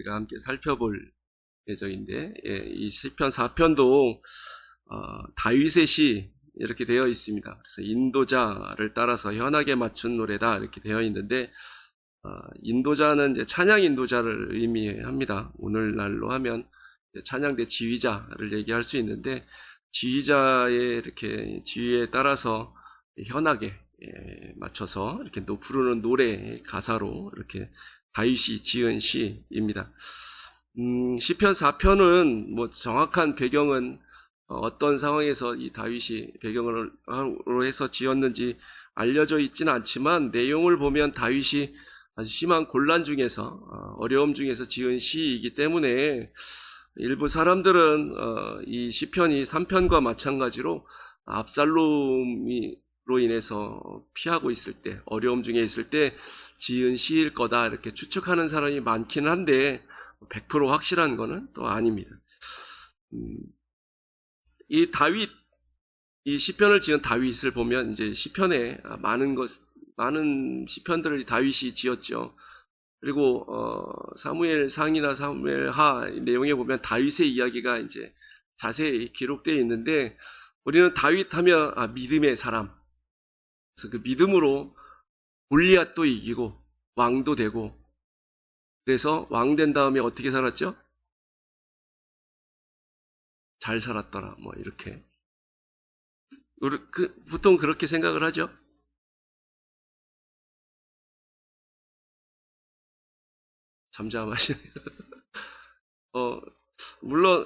우리가 함께 살펴볼 예정인데, 이 시편 4편도 다윗의 시 이렇게 되어 있습니다. 그래서 인도자를 따라서 현악에 맞춘 노래다 이렇게 되어 있는데, 인도자는 이제 찬양 인도자를 의미합니다. 오늘날로 하면 찬양대 지휘자를 얘기할 수 있는데, 지휘자의 이렇게 지휘에 따라서 현악에 맞춰서 이렇게 또 부르는 노래 가사로 이렇게 다윗이 지은 시입니다. 시편 4편은 뭐 정확한 배경은 어떤 상황에서 이 다윗이 배경으로 해서 지었는지 알려져 있지는 않지만, 내용을 보면 다윗이 아주 심한 곤란 중에서 어려움 중에서 지은 시이기 때문에 일부 사람들은 이 시편이 3편과 마찬가지로 압살롬으로 인해서 피하고 있을 때, 어려움 중에 있을 때 지은 시일 거다 이렇게 추측하는 사람이 많기는 한데 100% 확실한 거는 또 아닙니다. 이 다윗, 이 시편을 지은 다윗을 보면 이제 시편에 많은 시편들을 다윗이 지었죠. 그리고 사무엘 상이나 사무엘 하 내용에 보면 다윗의 이야기가 이제 자세히 기록되어 있는데, 우리는 다윗 하면 믿음의 사람. 그래서 그 믿음으로 골리앗도 이기고 왕도 되고, 그래서 왕 된 다음에 어떻게 살았죠? 잘 살았더라. 뭐 이렇게. 보통 그렇게 생각을 하죠. 잠잠하시네요. 물론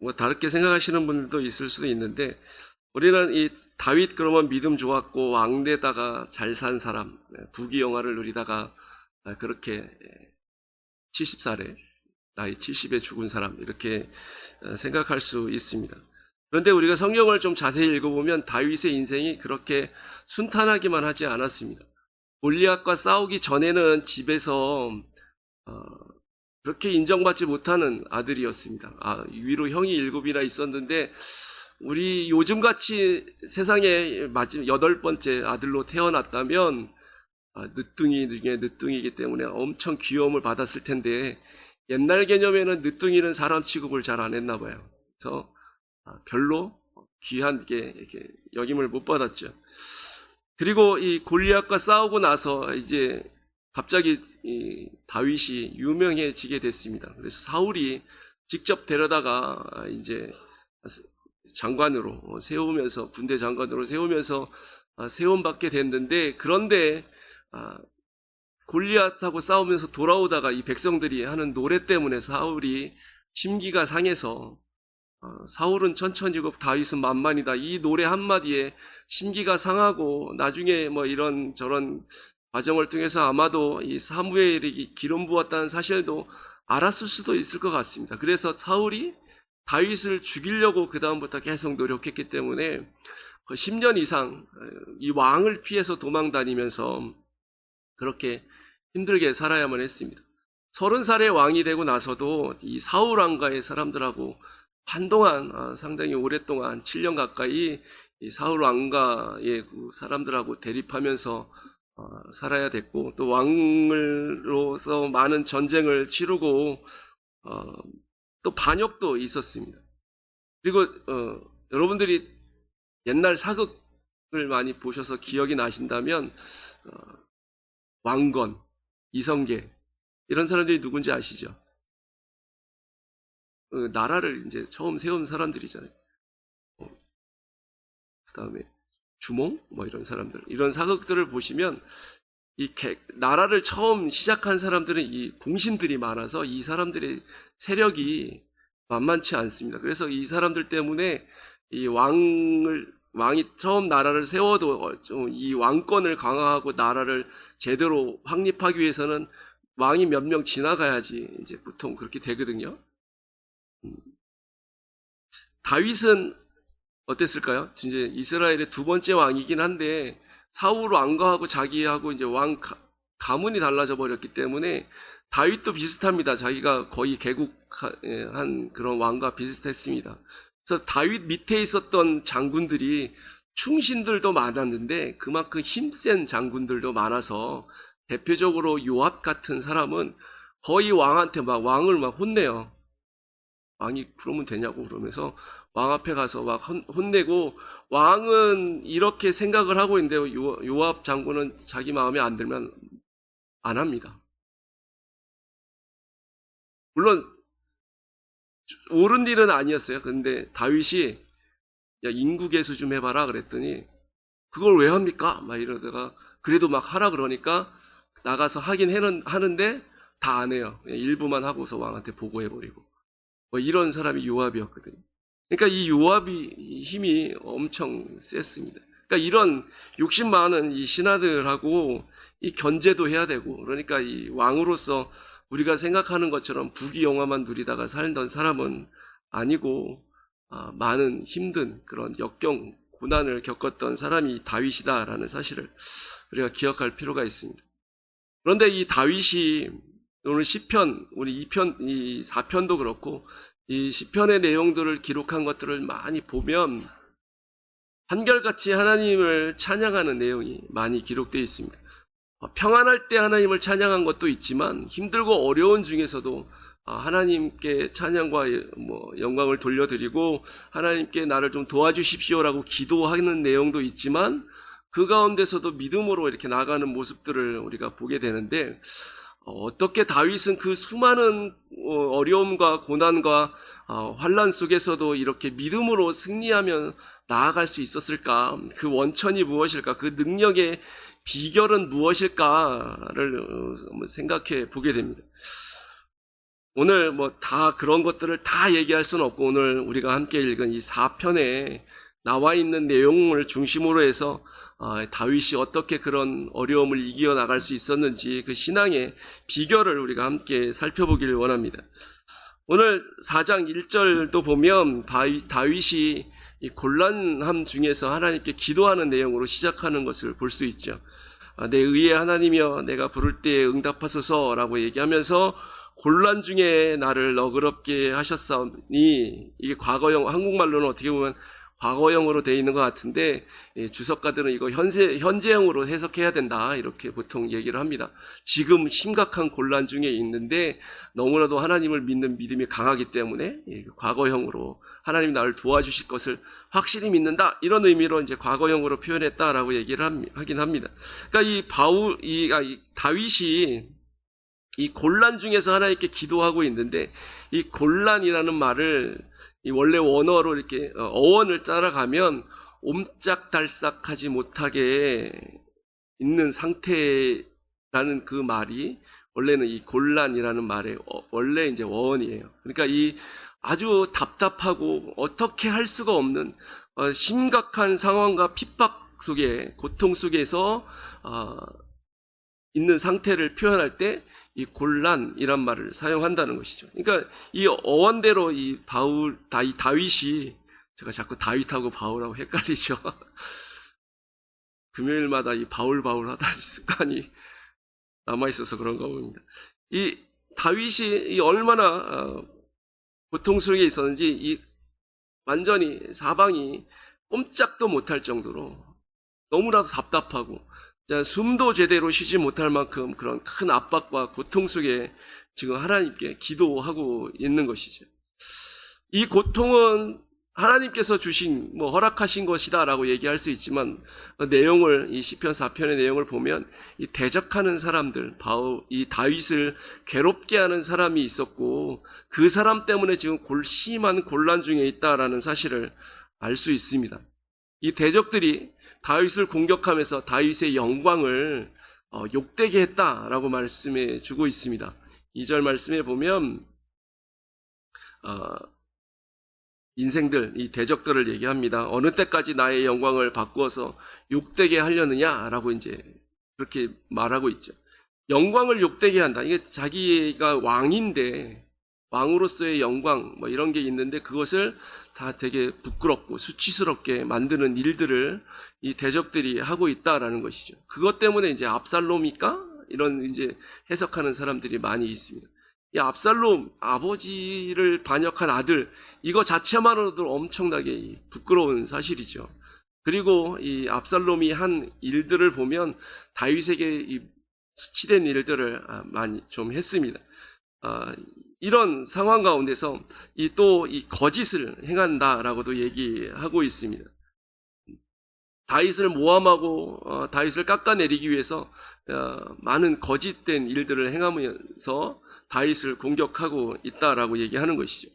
뭐 다르게 생각하시는 분들도 있을 수도 있는데, 우리는 이 다윗 그러면 믿음 좋았고 왕되다가 잘 산 사람, 부귀영화를 누리다가 그렇게 70살에 나이 70에 죽은 사람 이렇게 생각할 수 있습니다. 그런데 우리가 성경을 좀 자세히 읽어보면 다윗의 인생이 그렇게 순탄하기만 하지 않았습니다. 골리앗과 싸우기 전에는 집에서 그렇게 인정받지 못하는 아들이었습니다. 위로 형이 7이나 있었는데, 우리 요즘같이 세상에 마지막 8번째 아들로 태어났다면 늦둥이 중에 늦둥이기 때문에 엄청 귀여움을 받았을 텐데, 옛날 개념에는 늦둥이는 사람 취급을 잘 안 했나 봐요. 그래서 별로 귀한 게 이렇게 여김을 못 받았죠. 그리고 이 골리앗과 싸우고 나서 이제 갑자기 이 다윗이 유명해지게 됐습니다. 그래서 사울이 직접 데려다가 이제 장관으로 세우면서, 군대 장관으로 세우면서 세움받게 됐는데, 그런데 골리앗하고 싸우면서 돌아오다가 이 백성들이 하는 노래 때문에 사울이 심기가 상해서, 사울은 천천히고 다윗은 만만이다, 이 노래 한마디에 심기가 상하고, 나중에 뭐 이런 저런 과정을 통해서 아마도 이 사무엘이 기름 부었다는 사실도 알았을 수도 있을 것 같습니다. 그래서 사울이 다윗을 죽이려고 그 다음부터 계속 노력했기 때문에 10년 이상 이 왕을 피해서 도망 다니면서 그렇게 힘들게 살아야만 했습니다. 30살의 왕이 되고 나서도 이 사울 왕가의 사람들하고 한동안, 상당히 오랫동안 7년 가까이 이 사울 왕가의 그 사람들하고 대립하면서 살아야 됐고, 또 왕으로서 많은 전쟁을 치르고 또 반역도 있었습니다. 그리고 여러분들이 옛날 사극을 많이 보셔서 기억이 나신다면 왕건, 이성계 이런 사람들이 누군지 아시죠? 나라를 이제 처음 세운 사람들이잖아요. 그 다음에 주몽 뭐 이런 사람들, 이런 사극들을 보시면 이 나라를 처음 시작한 사람들은 이 공신들이 많아서 이 사람들의 세력이 만만치 않습니다. 그래서 이 사람들 때문에 이 왕이 처음 나라를 세워도 이 왕권을 강화하고 나라를 제대로 확립하기 위해서는 왕이 몇 명 지나가야지 이제 보통 그렇게 되거든요. 다윗은 어땠을까요? 이제 이스라엘의 2번째 왕이긴 한데, 사울 왕가하고 자기하고 이제 왕 가문이 달라져 버렸기 때문에 다윗도 비슷합니다. 자기가 거의 개국한 그런 왕과 비슷했습니다. 그래서 다윗 밑에 있었던 장군들이 충신들도 많았는데 그만큼 힘센 장군들도 많아서, 대표적으로 요압 같은 사람은 거의 왕한테 막 왕을 막 혼내요. 왕이 그러면 되냐고 그러면서 왕 앞에 가서 막 혼내고, 왕은 이렇게 생각을 하고 있는데 요압 장군은 자기 마음에 안 들면 안 합니다. 물론 옳은 일은 아니었어요. 근데 다윗이 야, 인구 계수 좀 해봐라 그랬더니 그걸 왜 합니까? 막 이러다가 그래도 막 하라 그러니까 나가서 하긴 하는데 다 안 해요. 일부만 하고서 왕한테 보고해버리고. 뭐 이런 사람이 요압이었거든요. 그러니까 이 요압이 힘이 엄청 셌습니다. 그러니까 이런 욕심 많은 이 신하들하고 이 견제도 해야 되고, 그러니까 이 왕으로서 우리가 생각하는 것처럼 부귀영화만 누리다가 살던 사람은 아니고, 많은 힘든 그런 역경, 고난을 겪었던 사람이 다윗이다라는 사실을 우리가 기억할 필요가 있습니다. 그런데 이 다윗이 오늘 시편, 우리 2편, 이 4편도 그렇고, 이 시편의 내용들을 기록한 것들을 많이 보면 한결같이 하나님을 찬양하는 내용이 많이 기록되어 있습니다. 평안할 때 하나님을 찬양한 것도 있지만 힘들고 어려운 중에서도 하나님께 찬양과 영광을 돌려드리고 하나님께 나를 좀 도와주십시오라고 기도하는 내용도 있지만 그 가운데서도 믿음으로 이렇게 나아가는 모습들을 우리가 보게 되는데, 어떻게 다윗은 그 수많은 어려움과 고난과 환난 속에서도 이렇게 믿음으로 승리하며 나아갈 수 있었을까? 그 원천이 무엇일까? 그 능력의 비결은 무엇일까를 한번 생각해 보게 됩니다. 오늘 다 그런 것들을 다 얘기할 수는 없고, 오늘 우리가 함께 읽은 이 4편에 나와 있는 내용을 중심으로 해서 다윗이 어떻게 그런 어려움을 이겨 나갈 수 있었는지 그 신앙의 비결을 우리가 함께 살펴보기를 원합니다. 오늘 4장 1절도 보면 다윗이 이 곤란함 중에서 하나님께 기도하는 내용으로 시작하는 것을 볼 수 있죠. 내 의의 하나님이여 내가 부를 때에 응답하소서라고 얘기하면서 곤란 중에 나를 너그럽게 하셨사오니, 이게 과거형, 한국말로는 어떻게 보면 과거형으로 되어 있는 것 같은데 주석가들은 이거 현재형으로 해석해야 된다 이렇게 보통 얘기를 합니다. 지금 심각한 곤란 중에 있는데 너무나도 하나님을 믿는 믿음이 강하기 때문에 과거형으로 하나님이 나를 도와주실 것을 확실히 믿는다, 이런 의미로 이제 과거형으로 표현했다라고 얘기를 하긴 합니다. 그러니까 이 다윗이 이 곤란 중에서 하나님께 기도하고 있는데, 이 곤란이라는 말을 이 원래 원어로 이렇게 어원을 따라가면 옴짝달싹하지 못하게 있는 상태라는 그 말이 원래는 이 곤란이라는 말의 원래 이제 어원이에요. 그러니까 이 아주 답답하고 어떻게 할 수가 없는 심각한 상황과 핍박 속에, 고통 속에서 있는 상태를 표현할 때 이 곤란이란 말을 사용한다는 것이죠. 그러니까 이 어원대로 이 다윗이, 제가 자꾸 다윗하고 바울하고 헷갈리죠. 금요일마다 이 바울 하다 습관이 남아있어서 그런가 봅니다. 이 다윗이 얼마나 고통 속에 있었는지, 이 완전히 사방이 꼼짝도 못할 정도로 너무나도 답답하고 숨도 제대로 쉬지 못할 만큼 그런 큰 압박과 고통 속에 지금 하나님께 기도하고 있는 것이죠. 이 고통은 하나님께서 주신, 허락하신 것이다라고 얘기할 수 있지만, 내용을, 이 시편 4편의 내용을 보면, 이 대적하는 사람들, 이 다윗을 괴롭게 하는 사람이 있었고, 그 사람 때문에 지금 심한 곤란 중에 있다라는 사실을 알 수 있습니다. 이 대적들이 다윗을 공격하면서 다윗의 영광을 욕되게 했다라고 말씀해 주고 있습니다. 2절 말씀에 보면 인생들, 이 대적들을 얘기합니다. 어느 때까지 나의 영광을 바꾸어서 욕되게 하려느냐라고 이제 그렇게 말하고 있죠. 영광을 욕되게 한다. 이게 자기가 왕인데 왕으로서의 영광 이런 게 있는데 그것을 다 되게 부끄럽고 수치스럽게 만드는 일들을 이 대적들이 하고 있다라는 것이죠. 그것 때문에 이제 압살롬일까? 이런 이제 해석하는 사람들이 많이 있습니다. 이 압살롬, 아버지를 반역한 아들, 이거 자체만으로도 엄청나게 부끄러운 사실이죠. 그리고 이 압살롬이 한 일들을 보면 다윗에게 이 수치된 일들을 많이 좀 했습니다. 이런 상황 가운데서 또 이 거짓을 행한다라고도 얘기하고 있습니다. 다윗을 모함하고 다윗을 깎아내리기 위해서 많은 거짓된 일들을 행하면서 다윗을 공격하고 있다라고 얘기하는 것이죠.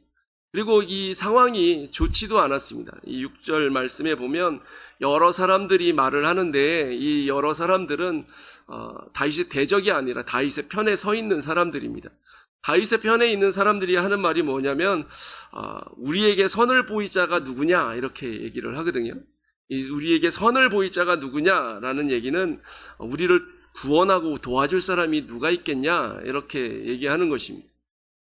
그리고 이 상황이 좋지도 않았습니다. 이 6절 말씀에 보면 여러 사람들이 말을 하는데 이 여러 사람들은 다윗의 대적이 아니라 다윗의 편에 서 있는 사람들입니다. 다윗의 편에 있는 사람들이 하는 말이 뭐냐면 우리에게 선을 보일 자가 누구냐 이렇게 얘기를 하거든요. 우리에게 선을 보일 자가 누구냐라는 얘기는 우리를 구원하고 도와줄 사람이 누가 있겠냐 이렇게 얘기하는 것입니다.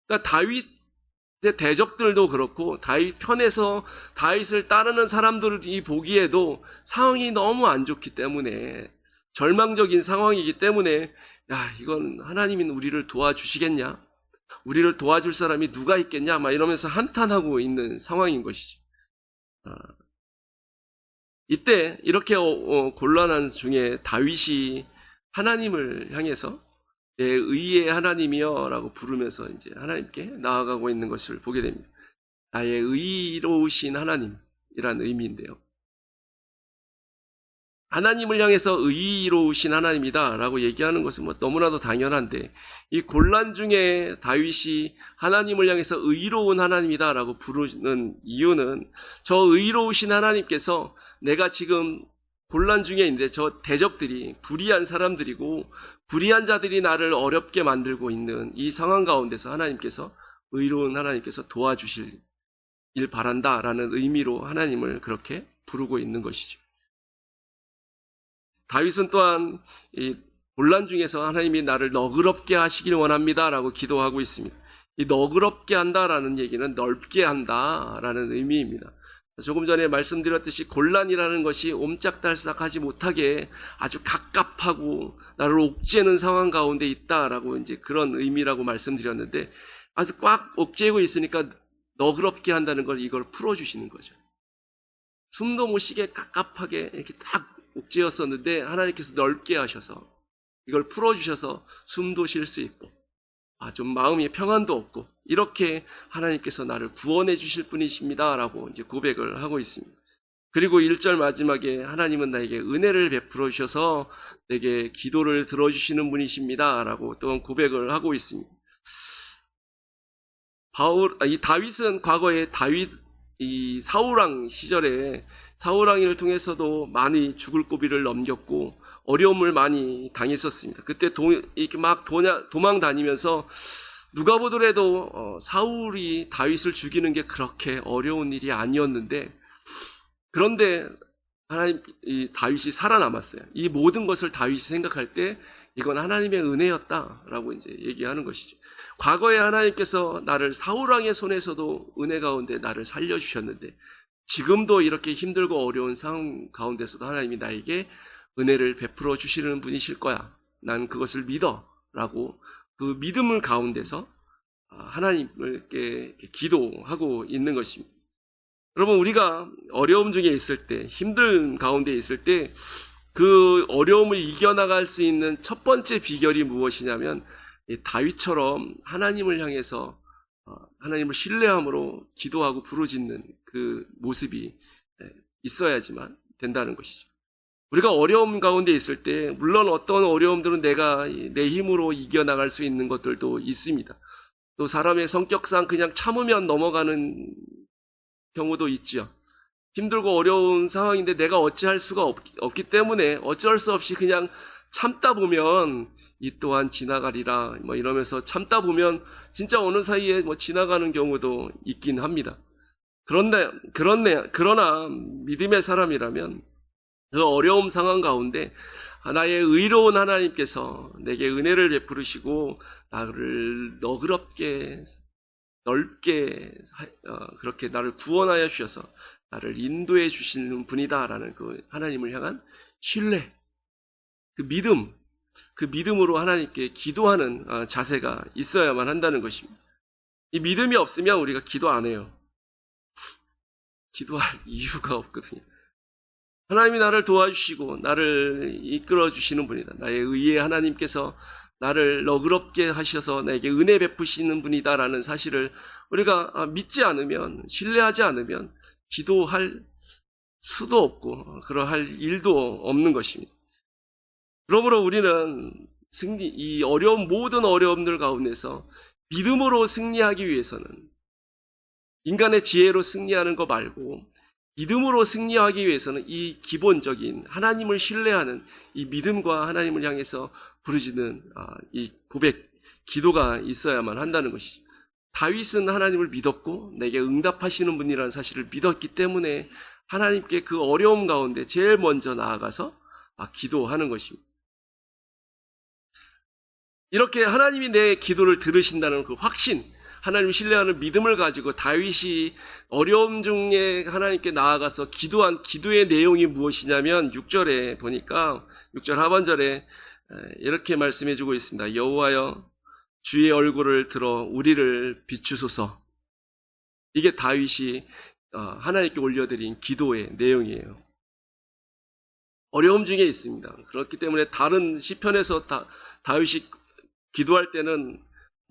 그러니까 다윗의 대적들도 그렇고 다윗 편에서 다윗을 따르는 사람들이 보기에도 상황이 너무 안 좋기 때문에 절망적인 상황이기 때문에 이건 하나님이 우리를 도와주시겠냐? 우리를 도와줄 사람이 누가 있겠냐? 막 이러면서 한탄하고 있는 상황인 것이죠. 이때 이렇게 곤란한 중에 다윗이 하나님을 향해서 내 의의 하나님이여 라고 부르면서 이제 하나님께 나아가고 있는 것을 보게 됩니다. 나의 의로우신 하나님이란 의미인데요. 하나님을 향해서 의로우신 하나님이다 라고 얘기하는 것은 너무나도 당연한데 이 곤란 중에 다윗이 하나님을 향해서 의로운 하나님이다 라고 부르는 이유는 저 의로우신 하나님께서 내가 지금 곤란 중에 있는데 저 대적들이 불의한 사람들이고 불의한 자들이 나를 어렵게 만들고 있는 이 상황 가운데서 하나님께서 의로운 하나님께서 도와주실 일 바란다라는 의미로 하나님을 그렇게 부르고 있는 것이죠. 다윗은 또한 이 곤란 중에서 하나님이 나를 너그럽게 하시길 원합니다라고 기도하고 있습니다. 이 너그럽게 한다라는 얘기는 넓게 한다라는 의미입니다. 조금 전에 말씀드렸듯이 곤란이라는 것이 옴짝달싹하지 못하게 아주 갑갑하고 나를 옥죄는 상황 가운데 있다라고 이제 그런 의미라고 말씀드렸는데 아주 꽉 옥죄고 있으니까 너그럽게 한다는 걸 이걸 풀어주시는 거죠. 숨도 못 쉬게 갑갑하게 이렇게 딱 옥죄였었는데 하나님께서 넓게 하셔서 이걸 풀어주셔서 숨도 쉴 수 있고 좀 마음이 평안도 없고 이렇게 하나님께서 나를 구원해 주실 분이십니다 라고 이제 고백을 하고 있습니다. 그리고 1절 마지막에 하나님은 나에게 은혜를 베풀어 주셔서 내게 기도를 들어주시는 분이십니다 라고 또 고백을 하고 있습니다. 이 다윗은 과거에 이 사울왕 시절에 사울왕을 통해서도 많이 죽을 고비를 넘겼고 어려움을 많이 당했었습니다. 그때 이렇게 막 도망 다니면서 누가 보더라도 사울이 다윗을 죽이는 게 그렇게 어려운 일이 아니었는데 그런데 이 다윗이 살아남았어요. 이 모든 것을 다윗이 생각할 때 이건 하나님의 은혜였다라고 이제 얘기하는 것이죠. 과거에 하나님께서 나를 사울왕의 손에서도 은혜 가운데 나를 살려주셨는데 지금도 이렇게 힘들고 어려운 상황 가운데서도 하나님이 나에게 은혜를 베풀어 주시는 분이실 거야. 난 그것을 믿어. 라고 그 믿음을 가운데서 하나님께 기도하고 있는 것입니다. 여러분, 우리가 어려움 중에 있을 때, 힘든 가운데 있을 때 그 어려움을 이겨나갈 수 있는 첫 번째 비결이 무엇이냐면 다윗처럼 하나님을 향해서 하나님을 신뢰함으로 기도하고 부르짖는 그 모습이 있어야지만 된다는 것이죠. 우리가 어려움 가운데 있을 때 물론 어떤 어려움들은 내가 내 힘으로 이겨나갈 수 있는 것들도 있습니다. 또 사람의 성격상 그냥 참으면 넘어가는 경우도 있지요. 힘들고 어려운 상황인데 내가 어찌할 수가 없기 때문에 어쩔 수 없이 그냥 참다 보면 이 또한 지나가리라 이러면서 참다 보면 진짜 어느 사이에 지나가는 경우도 있긴 합니다. 그러나 믿음의 사람이라면 그 어려움 상황 가운데 나의 의로운 하나님께서 내게 은혜를 베푸시고 나를 너그럽게 넓게 그렇게 나를 구원하여 주셔서 나를 인도해 주시는 분이다라는 그 하나님을 향한 신뢰, 그 믿음으로 하나님께 기도하는 자세가 있어야만 한다는 것입니다. 이 믿음이 없으면 우리가 기도 안 해요. 기도할 이유가 없거든요. 하나님이 나를 도와주시고 나를 이끌어 주시는 분이다. 나의 의의 하나님께서 나를 너그럽게 하셔서 내게 은혜 베푸시는 분이다라는 사실을 우리가 믿지 않으면, 신뢰하지 않으면 기도할 수도 없고 그러할 일도 없는 것입니다. 그러므로 우리는 이 모든 어려움들 가운데서 믿음으로 승리하기 위해서는 인간의 지혜로 승리하는 거 말고 믿음으로 승리하기 위해서는 이 기본적인 하나님을 신뢰하는 이 믿음과 하나님을 향해서 부르짖는 이 고백, 기도가 있어야만 한다는 것이죠. 다윗은 하나님을 믿었고 내게 응답하시는 분이라는 사실을 믿었기 때문에 하나님께 그 어려움 가운데 제일 먼저 나아가서 기도하는 것입니다. 이렇게 하나님이 내 기도를 들으신다는 그 확신, 하나님을 신뢰하는 믿음을 가지고 다윗이 어려움 중에 하나님께 나아가서 기도한 기도의 내용이 무엇이냐면 6절에 보니까 6절 하반절에 이렇게 말씀해 주고 있습니다. 여호와여 주의 얼굴을 들어 우리를 비추소서. 이게 다윗이 하나님께 올려드린 기도의 내용이에요. 어려움 중에 있습니다. 그렇기 때문에 다른 시편에서 다윗이 기도할 때는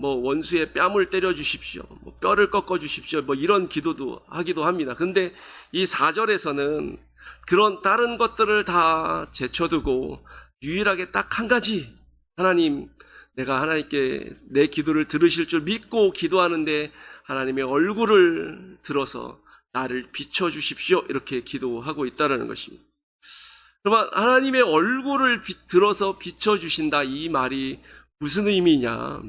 원수의 뺨을 때려 주십시오, 뼈를 꺾어 주십시오, 이런 기도도 하기도 합니다. 근데 이 4절에서는 그런 다른 것들을 다 제쳐두고 유일하게 딱 한 가지, 하나님, 내가 하나님께 내 기도를 들으실 줄 믿고 기도하는데 하나님의 얼굴을 들어서 나를 비춰주십시오, 이렇게 기도하고 있다는 것입니다. 그러면 하나님의 얼굴을 들어서 비춰주신다, 이 말이 무슨 의미냐?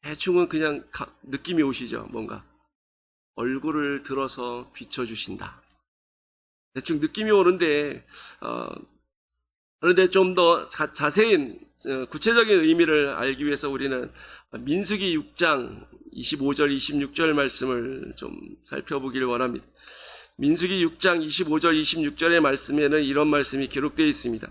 대충은 그냥 느낌이 오시죠? 뭔가 얼굴을 들어서 비춰주신다, 대충 느낌이 오는데 그런데 좀 더 자세히 구체적인 의미를 알기 위해서 우리는 민수기 6장 25절 26절 말씀을 좀 살펴보길 원합니다. 민수기 6장 25절 26절의 말씀에는 이런 말씀이 기록되어 있습니다.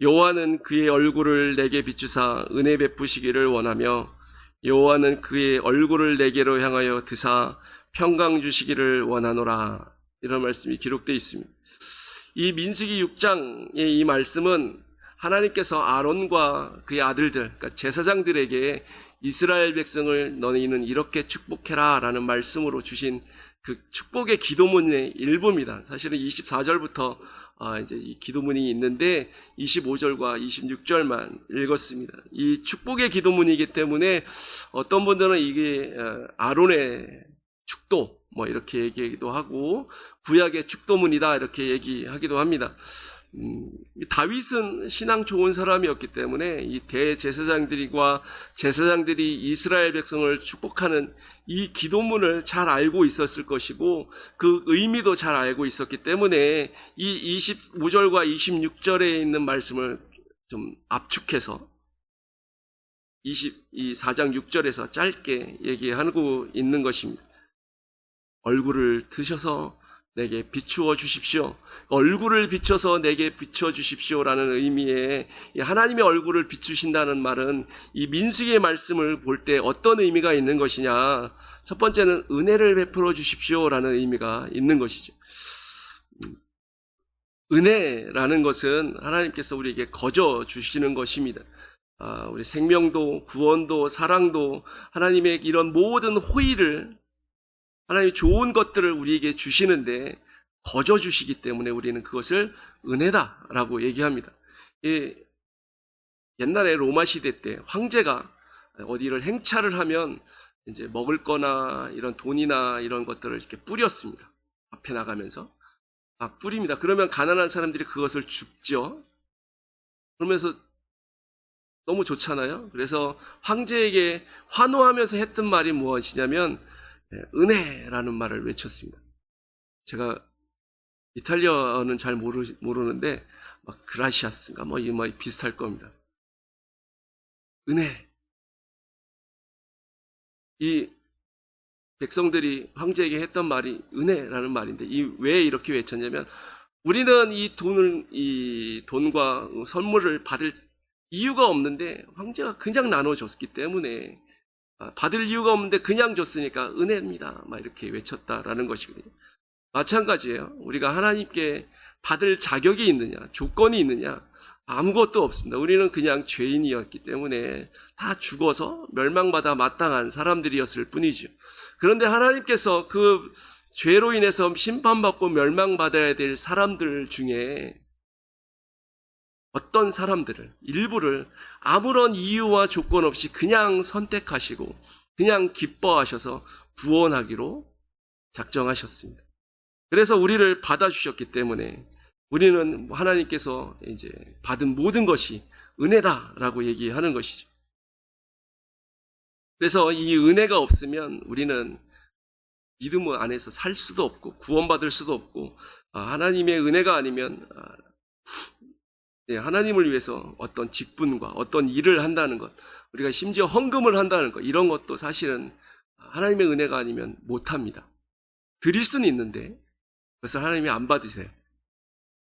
여호와는 그의 얼굴을 내게 비추사 은혜 베푸시기를 원하며 여호와는 그의 얼굴을 내게로 향하여 드사 평강 주시기를 원하노라. 이런 말씀이 기록되어 있습니다. 이 민수기 6장의 이 말씀은 하나님께서 아론과 그의 아들들, 그러니까 제사장들에게 이스라엘 백성을 너희는 이렇게 축복해라 라는 말씀으로 주신 그 축복의 기도문의 일부입니다. 사실은 24절부터 이제 이 기도문이 있는데 25절과 26절만 읽었습니다. 이 축복의 기도문이기 때문에 어떤 분들은 이게 아론의 축도 이렇게 얘기하기도 하고 구약의 축도문이다 이렇게 얘기하기도 합니다. 다윗은 신앙 좋은 사람이었기 때문에 이 대제사장들과 제사장들이 이스라엘 백성을 축복하는 이 기도문을 잘 알고 있었을 것이고 그 의미도 잘 알고 있었기 때문에 이 25절과 26절에 있는 말씀을 좀 압축해서 4장 6절에서 짧게 얘기하고 있는 것입니다. 얼굴을 드셔서 내게 비추어 주십시오. 얼굴을 비춰서 내게 비춰 주십시오라는 의미의 하나님의 얼굴을 비추신다는 말은 이 민수기의 말씀을 볼 때 어떤 의미가 있는 것이냐? 첫 번째는 은혜를 베풀어 주십시오라는 의미가 있는 것이죠. 은혜라는 것은 하나님께서 우리에게 거저 주시는 것입니다. 우리 생명도 구원도 사랑도 하나님의 이런 모든 호의를 하나님이 좋은 것들을 우리에게 주시는데 거저 주시기 때문에 우리는 그것을 은혜다라고 얘기합니다. 옛날에 로마 시대 때 황제가 어디를 행차를 하면 이제 먹을 거나 이런 돈이나 이런 것들을 이렇게 뿌렸습니다. 앞에 나가면서 뿌립니다. 그러면 가난한 사람들이 그것을 줍죠. 그러면서 너무 좋잖아요. 그래서 황제에게 환호하면서 했던 말이 무엇이냐면 은혜라는 말을 외쳤습니다. 제가 이탈리아어는 잘 모르는데 그라시아스인가 이 비슷할 겁니다. 은혜. 이 백성들이 황제에게 했던 말이 은혜라는 말인데 왜 이렇게 외쳤냐면 우리는 이 돈과 선물을 받을 이유가 없는데 황제가 그냥 나눠줬기 때문에 받을 이유가 없는데 그냥 줬으니까 은혜입니다. 이렇게 외쳤다라는 것이거든요. 마찬가지예요. 우리가 하나님께 받을 자격이 있느냐, 조건이 있느냐, 아무것도 없습니다. 우리는 그냥 죄인이었기 때문에 다 죽어서 멸망받아 마땅한 사람들이었을 뿐이죠. 그런데 하나님께서 그 죄로 인해서 심판받고 멸망받아야 될 사람들 중에 어떤 사람들을, 일부를 아무런 이유와 조건 없이 그냥 선택하시고 그냥 기뻐하셔서 구원하기로 작정하셨습니다. 그래서 우리를 받아주셨기 때문에 우리는 하나님께서 이제 받은 모든 것이 은혜다라고 얘기하는 것이죠. 그래서 이 은혜가 없으면 우리는 믿음 안에서 살 수도 없고 구원받을 수도 없고 하나님의 은혜가 아니면 하나님을 위해서 어떤 직분과 어떤 일을 한다는 것, 우리가 심지어 헌금을 한다는 것, 이런 것도 사실은 하나님의 은혜가 아니면 못합니다. 드릴 수는 있는데 그것을 하나님이 안 받으세요.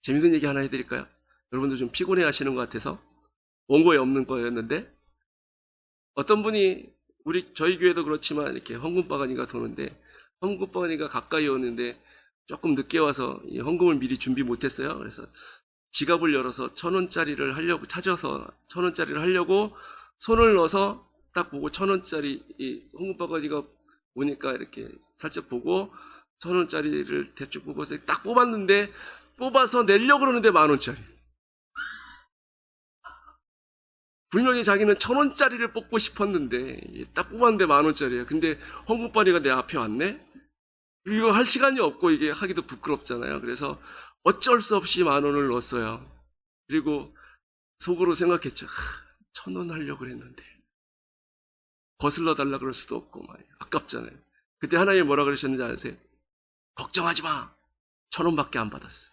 재밌는 얘기 하나 해드릴까요? 여러분들 좀 피곤해 하시는 것 같아서 원고에 없는 거였는데 어떤 분이 저희 교회도 그렇지만 이렇게 헌금바가니가 도는데 헌금바가니가 가까이 오는데 조금 늦게 와서 이 헌금을 미리 준비 못했어요. 그래서 지갑을 열어서 1,000원짜리를 하려고 찾아서 1,000원짜리를 하려고 손을 넣어서 딱 보고 1,000원짜리 이 헌금바가니가 오니까 이렇게 살짝 보고 1,000원짜리를 대충 보고서 딱 뽑았는데 뽑아서 내려고 그러는데 10,000원짜리. 분명히 자기는 1,000원짜리를 뽑고 싶었는데 딱 뽑았는데 10,000원짜리예요. 근데 헌금바가니가 내 앞에 왔네? 이거 할 시간이 없고 이게 하기도 부끄럽잖아요. 그래서 어쩔 수 없이 10,000원을 넣었어요. 그리고 속으로 생각했죠. 1,000원 하려고 그랬는데 거슬러 달라 그럴 수도 없고 아깝잖아요. 그때 하나님이 뭐라 그러셨는지 아세요? 걱정하지 마. 1,000원밖에 안 받았어요.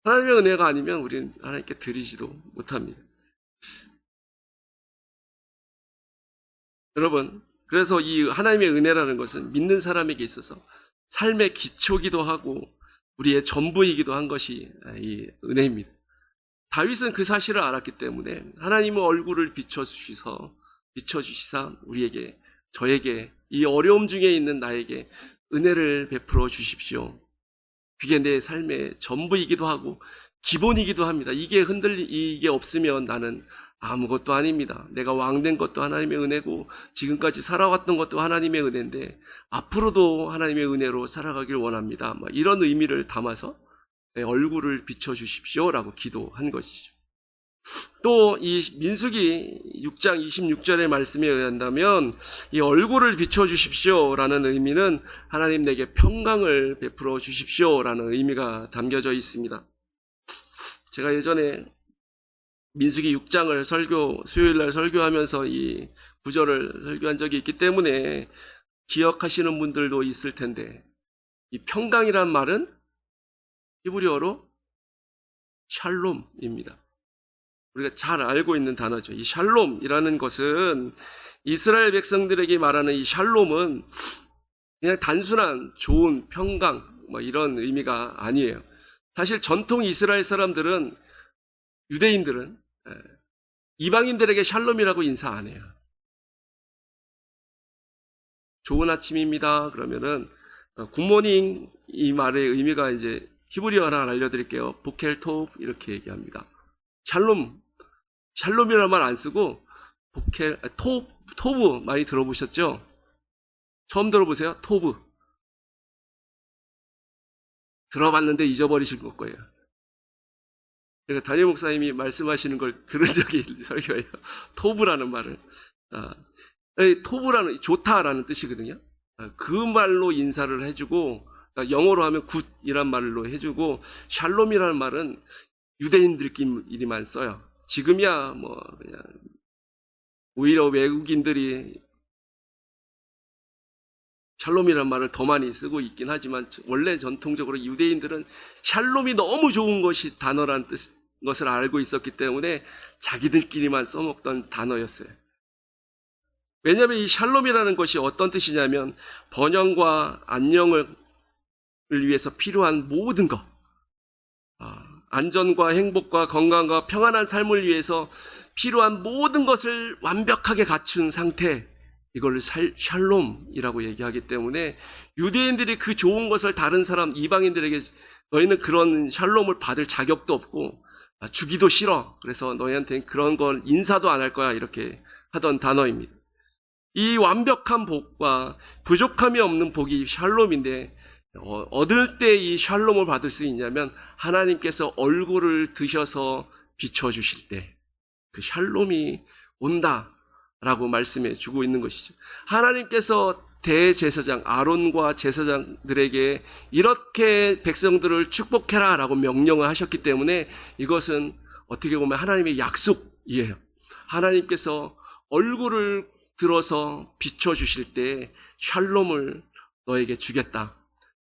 하나님의 은혜가 아니면 우리는 하나님께 드리지도 못합니다. 여러분, 그래서 이 하나님의 은혜라는 것은 믿는 사람에게 있어서 삶의 기초기도 하고 우리의 전부이기도 한 것이 이 은혜입니다. 다윗은 그 사실을 알았기 때문에 하나님의 얼굴을 비춰주시사 우리에게, 저에게, 이 어려움 중에 있는 나에게 은혜를 베풀어 주십시오. 그게 내 삶의 전부이기도 하고 기본이기도 합니다. 이게 없으면 나는 아무것도 아닙니다. 내가 왕된 것도 하나님의 은혜고 지금까지 살아왔던 것도 하나님의 은혜인데 앞으로도 하나님의 은혜로 살아가길 원합니다. 이런 의미를 담아서 내 얼굴을 비춰주십시오라고 기도한 것이죠. 또 이 민수기 6장 26절의 말씀에 의한다면 이 얼굴을 비춰주십시오라는 의미는 하나님 내게 평강을 베풀어 주십시오라는 의미가 담겨져 있습니다. 제가 예전에 민수기 6장을 수요일날 설교하면서 이 구절을 설교한 적이 있기 때문에 기억하시는 분들도 있을 텐데 이 평강이란 말은 히브리어로 샬롬입니다. 우리가 잘 알고 있는 단어죠. 이 샬롬이라는 것은 이스라엘 백성들에게 말하는 이 샬롬은 그냥 단순한 좋은 평강 이런 의미가 아니에요. 사실 전통 이스라엘 사람들은 유대인들은 이방인들에게 샬롬이라고 인사 안 해요. 좋은 아침입니다. 그러면은 굿모닝 이 말의 의미가 이제 히브리어 하나 알려드릴게요. 보켈 토브 이렇게 얘기합니다. 샬롬이라는 말 안 쓰고 토브 많이 들어보셨죠? 처음 들어보세요? 토브. 들어봤는데 잊어버리실 거예요. 제가 담임 목사님이 말씀하시는 걸 들은 적이 있는데 설교에서 토브라는 말을 토브라는 좋다라는 뜻이거든요. 그 말로 인사를 해주고 영어로 하면 굿이란 말로 해주고 샬롬이라는 말은 유대인들끼리만 써요. 지금이야 그냥 오히려 외국인들이 샬롬이라는 말을 더 많이 쓰고 있긴 하지만 원래 전통적으로 유대인들은 샬롬이 너무 좋은 단어라는 것을 알고 있었기 때문에 자기들끼리만 써먹던 단어였어요. 왜냐하면 이 샬롬이라는 것이 어떤 뜻이냐면 번영과 안녕을 위해서 필요한 모든 것, 안전과 행복과 건강과 평안한 삶을 위해서 필요한 모든 것을 완벽하게 갖춘 상태이거든요. 이걸 샬롬이라고 얘기하기 때문에 유대인들이 그 좋은 것을 다른 사람 이방인들에게 너희는 그런 샬롬을 받을 자격도 없고 주기도 싫어. 그래서 너희한테는 그런 걸 인사도 안 할 거야. 이렇게 하던 단어입니다. 이 완벽한 복과 부족함이 없는 복이 샬롬인데 얻을 때 이 샬롬을 받을 수 있냐면 하나님께서 얼굴을 드셔서 비춰주실 때 그 샬롬이 온다라고 말씀해 주고 있는 것이죠. 하나님께서 대제사장 아론과 제사장들에게 이렇게 백성들을 축복해라 라고 명령을 하셨기 때문에 이것은 어떻게 보면 하나님의 약속이에요. 하나님께서 얼굴을 들어서 비춰주실 때 샬롬을 너에게 주겠다.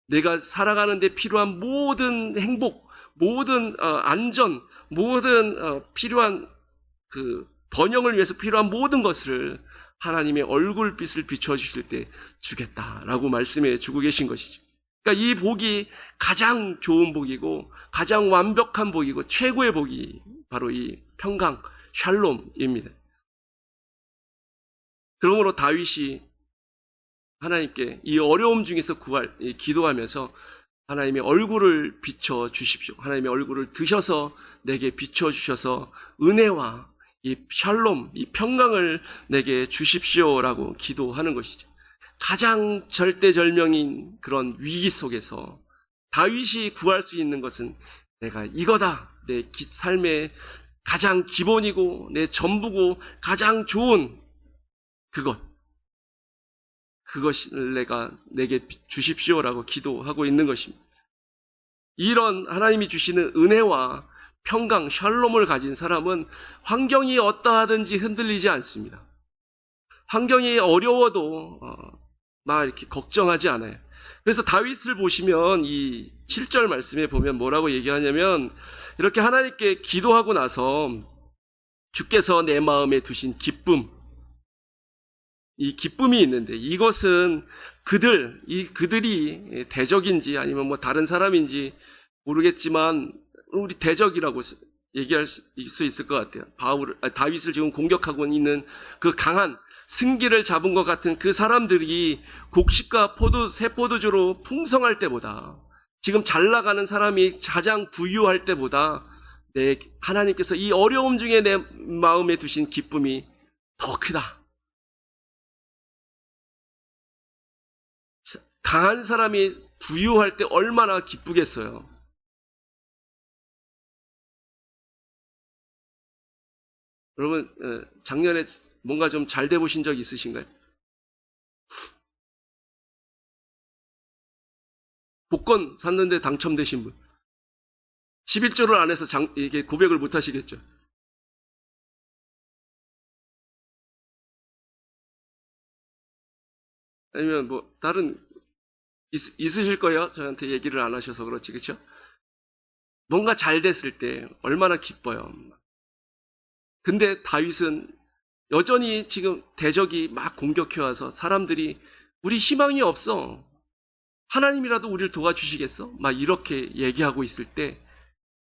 내가 살아가는 데 필요한 모든 행복, 모든 안전, 모든 필요한 그 번영을 위해서 필요한 모든 것을 하나님의 얼굴빛을 비춰주실 때 주겠다라고 말씀해 주고 계신 것이죠. 그러니까 이 복이 가장 좋은 복이고 가장 완벽한 복이고 최고의 복이 바로 이 평강, 샬롬입니다. 그러므로 다윗이 하나님께 이 어려움 중에서 기도하면서 하나님의 얼굴을 비춰 주십시오. 하나님의 얼굴을 드셔서 내게 비춰 주셔서 은혜와 이 샬롬, 이 평강을 내게 주십시오라고 기도하는 것이죠. 가장 절대절명인 그런 위기 속에서 다윗이 구할 수 있는 것은 내가 이거다. 내 삶의 가장 기본이고 내 전부고 가장 좋은 그것을 내게 주십시오라고 기도하고 있는 것입니다. 이런 하나님이 주시는 은혜와 평강, 샬롬을 가진 사람은 환경이 어떠하든지 흔들리지 않습니다. 환경이 어려워도 막 이렇게 걱정하지 않아요. 그래서 다윗을 보시면 이 7절 말씀에 보면 뭐라고 얘기하냐면 이렇게 하나님께 기도하고 나서 주께서 내 마음에 두신 기쁨, 이 기쁨이 있는데 이것은 그들이 대적인지 아니면 뭐 다른 사람인지 모르겠지만 우리 대적이라고 얘기할 수 있을 것 같아요. 다윗을 지금 공격하고 있는 그 강한 승기를 잡은 것 같은 그 사람들이 곡식과 새 포도주로 풍성할 때보다 지금 잘 나가는 사람이 가장 부유할 때보다 하나님께서 이 어려움 중에 내 마음에 두신 기쁨이 더 크다. 강한 사람이 부유할 때 얼마나 기쁘겠어요. 여러분 작년에 뭔가 좀 잘 돼 보신 적 있으신가요? 복권 샀는데 당첨되신 분 11조를 안 해서 이게 고백을 못 하시겠죠. 아니면 뭐 다른 있으실 거예요. 저한테 얘기를 안 하셔서 그렇지, 그렇죠? 뭔가 잘 됐을 때 얼마나 기뻐요. 근데 다윗은 여전히 지금 대적이 막 공격해와서 사람들이 우리 희망이 없어. 하나님이라도 우리를 도와주시겠어? 막 이렇게 얘기하고 있을 때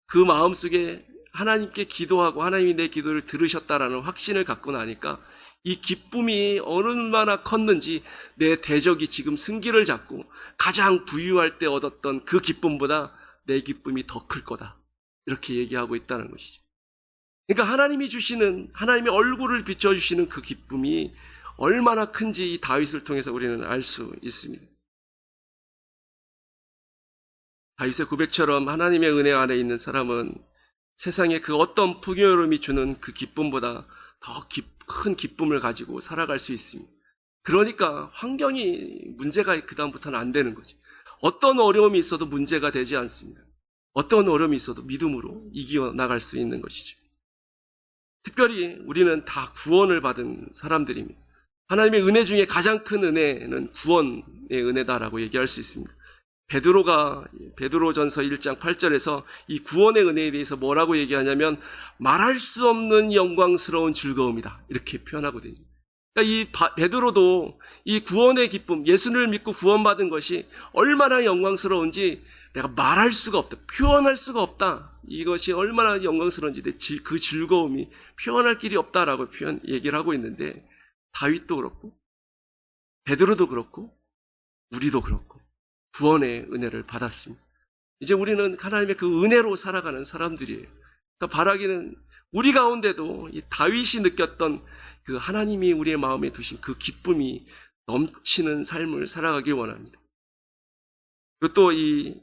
그 마음속에 하나님께 기도하고 하나님이 내 기도를 들으셨다라는 확신을 갖고 나니까 이 기쁨이 얼마나 컸는지 내 대적이 지금 승기를 잡고 가장 부유할 때 얻었던 그 기쁨보다 내 기쁨이 더 클 거다. 이렇게 얘기하고 있다는 것이죠. 그러니까 하나님이 주시는 하나님의 얼굴을 비춰주시는 그 기쁨이 얼마나 큰지 이 다윗을 통해서 우리는 알 수 있습니다. 다윗의 고백처럼 하나님의 은혜 안에 있는 사람은 세상에 그 어떤 풍요로움이 주는 그 기쁨보다 더 큰 기쁨을 가지고 살아갈 수 있습니다. 그러니까 환경이 문제가 그다음부터는 안 되는 거지. 어떤 어려움이 있어도 문제가 되지 않습니다. 어떤 어려움이 있어도 믿음으로 이겨나갈 수 있는 것이죠. 특별히 우리는 다 구원을 받은 사람들입니다. 하나님의 은혜 중에 가장 큰 은혜는 구원의 은혜다라고 얘기할 수 있습니다. 베드로전서 1장 8절에서 이 구원의 은혜에 대해서 뭐라고 얘기하냐면 말할 수 없는 영광스러운 즐거움이다. 이렇게 표현하거든요. 그러니까 이 베드로도 이 구원의 기쁨, 예수를 믿고 구원받은 것이 얼마나 영광스러운지 내가 말할 수가 없다. 표현할 수가 없다. 이것이 얼마나 영광스러운지 그 즐거움이 표현할 길이 없다라고 얘기를 하고 있는데 다윗도 그렇고 베드로도 그렇고 우리도 그렇고 구원의 은혜를 받았습니다. 이제 우리는 하나님의 그 은혜로 살아가는 사람들이에요. 그러니까 바라기는 우리 가운데도 이 다윗이 느꼈던 그 하나님이 우리의 마음에 두신 그 기쁨이 넘치는 삶을 살아가길 원합니다. 그리고 또 이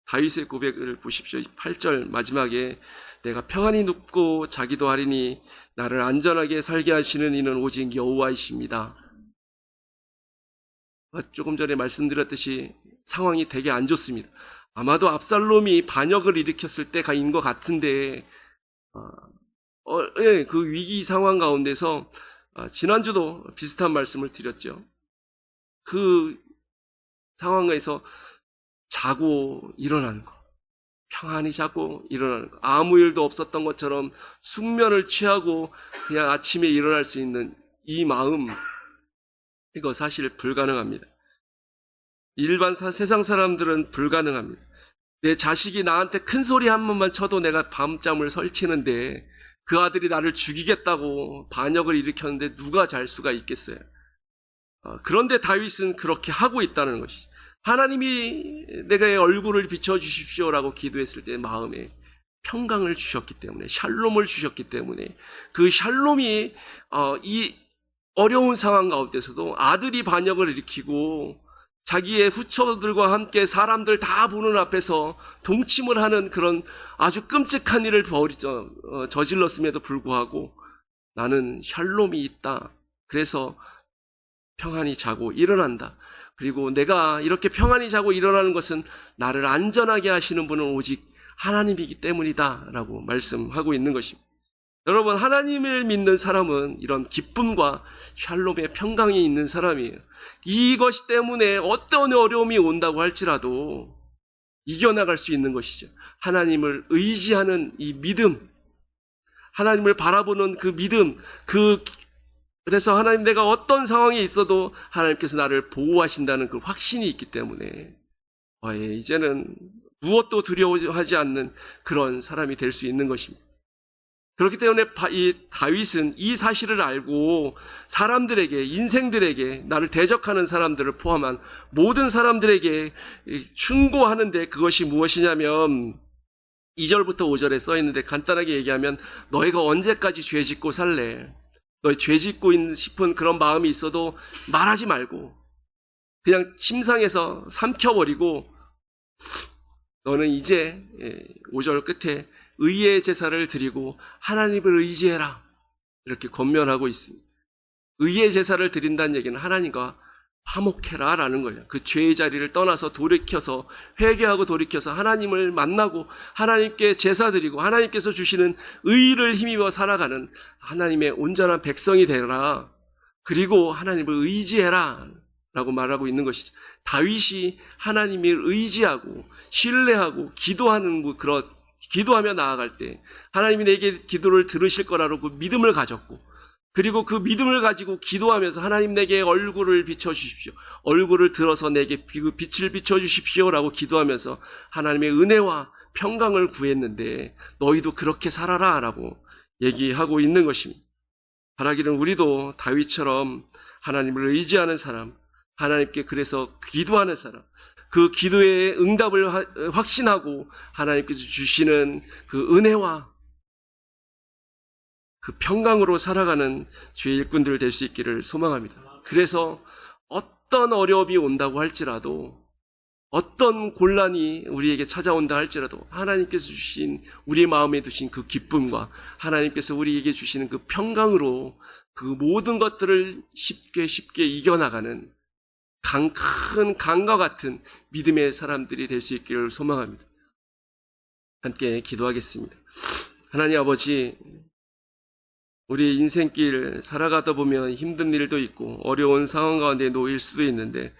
다윗의 고백을 보십시오. 8절 마지막에 내가 평안히 눕고 자기도 하리니 나를 안전하게 살게 하시는 이는 오직 여호와이십니다. 조금 전에 말씀드렸듯이 상황이 되게 안 좋습니다. 아마도 압살롬이 반역을 일으켰을 때인 것 같은데 그 위기 상황 가운데서 지난주도 비슷한 말씀을 드렸죠. 그 상황에서 자고 일어나는 거, 평안히 자고 일어나는 거, 아무 일도 없었던 것처럼 숙면을 취하고 그냥 아침에 일어날 수 있는 이 마음, 이거 사실 불가능합니다. 일반 세상 사람들은 불가능합니다. 내 자식이 나한테 큰 소리 한 번만 쳐도 내가 밤잠을 설치는데 그 아들이 나를 죽이겠다고 반역을 일으켰는데 누가 잘 수가 있겠어요? 그런데 다윗은 그렇게 하고 있다는 것이죠. 하나님이 내게 얼굴을 비춰주십시오라고 기도했을 때 마음에 평강을 주셨기 때문에, 샬롬을 주셨기 때문에 그 샬롬이 이 어려운 상황 가운데서도 아들이 반역을 일으키고 자기의 후처들과 함께 사람들 다 보는 앞에서 동침을 하는 그런 아주 끔찍한 일을 저질렀음에도 불구하고 나는 샬롬이 있다. 그래서 평안히 자고 일어난다. 그리고 내가 이렇게 평안히 자고 일어나는 것은 나를 안전하게 하시는 분은 오직 하나님이기 때문이다 라고 말씀하고 있는 것입니다. 여러분, 하나님을 믿는 사람은 이런 기쁨과 샬롬의 평강이 있는 사람이에요. 이것 때문에 어떤 어려움이 온다고 할지라도 이겨나갈 수 있는 것이죠. 하나님을 의지하는 이 믿음, 하나님을 바라보는 그 믿음, 그래서 하나님, 내가 어떤 상황에 있어도 하나님께서 나를 보호하신다는 그 확신이 있기 때문에 이제는 무엇도 두려워하지 않는 그런 사람이 될 수 있는 것입니다. 그렇기 때문에 이 다윗은 이 사실을 알고 사람들에게, 인생들에게, 나를 대적하는 사람들을 포함한 모든 사람들에게 충고하는데, 그것이 무엇이냐면 2절부터 5절에 써 있는데 간단하게 얘기하면 너희가 언제까지 죄 짓고 살래? 너희 죄 짓고 싶은 그런 마음이 있어도 말하지 말고 그냥 침상에서 삼켜버리고 너는 이제 5절 끝에 의의 제사를 드리고 하나님을 의지해라, 이렇게 권면하고 있습니다. 의의 제사를 드린다는 얘기는 하나님과 화목해라 라는 거예요. 그 죄의 자리를 떠나서 돌이켜서, 회개하고 돌이켜서 하나님을 만나고 하나님께 제사 드리고 하나님께서 주시는 의를 힘입어 살아가는 하나님의 온전한 백성이 되라. 그리고 하나님을 의지해라 라고 말하고 있는 것이죠. 다윗이 하나님을 의지하고 신뢰하고 기도하며 나아갈 때 하나님이 내게 기도를 들으실 거라고 그 믿음을 가졌고, 그리고 그 믿음을 가지고 기도하면서 하나님, 내게 얼굴을 비춰주십시오, 얼굴을 들어서 내게 그 빛을 비춰주십시오 라고 기도하면서 하나님의 은혜와 평강을 구했는데 너희도 그렇게 살아라 라고 얘기하고 있는 것입니다. 바라기는 우리도 다윗처럼 하나님을 의지하는 사람, 하나님께 그래서 기도하는 사람, 그 기도의 응답을 확신하고 하나님께서 주시는 그 은혜와 그 평강으로 살아가는 주의 일꾼들 될 수 있기를 소망합니다. 그래서 어떤 어려움이 온다고 할지라도, 어떤 곤란이 우리에게 찾아온다 할지라도 하나님께서 주신, 우리의 마음에 두신 그 기쁨과 하나님께서 우리에게 주시는 그 평강으로 그 모든 것들을 쉽게 이겨나가는 큰 강과 같은 믿음의 사람들이 될 수 있기를 소망합니다. 함께 기도하겠습니다. 하나님 아버지, 우리 인생길 살아가다 보면 힘든 일도 있고 어려운 상황 가운데 놓일 수도 있는데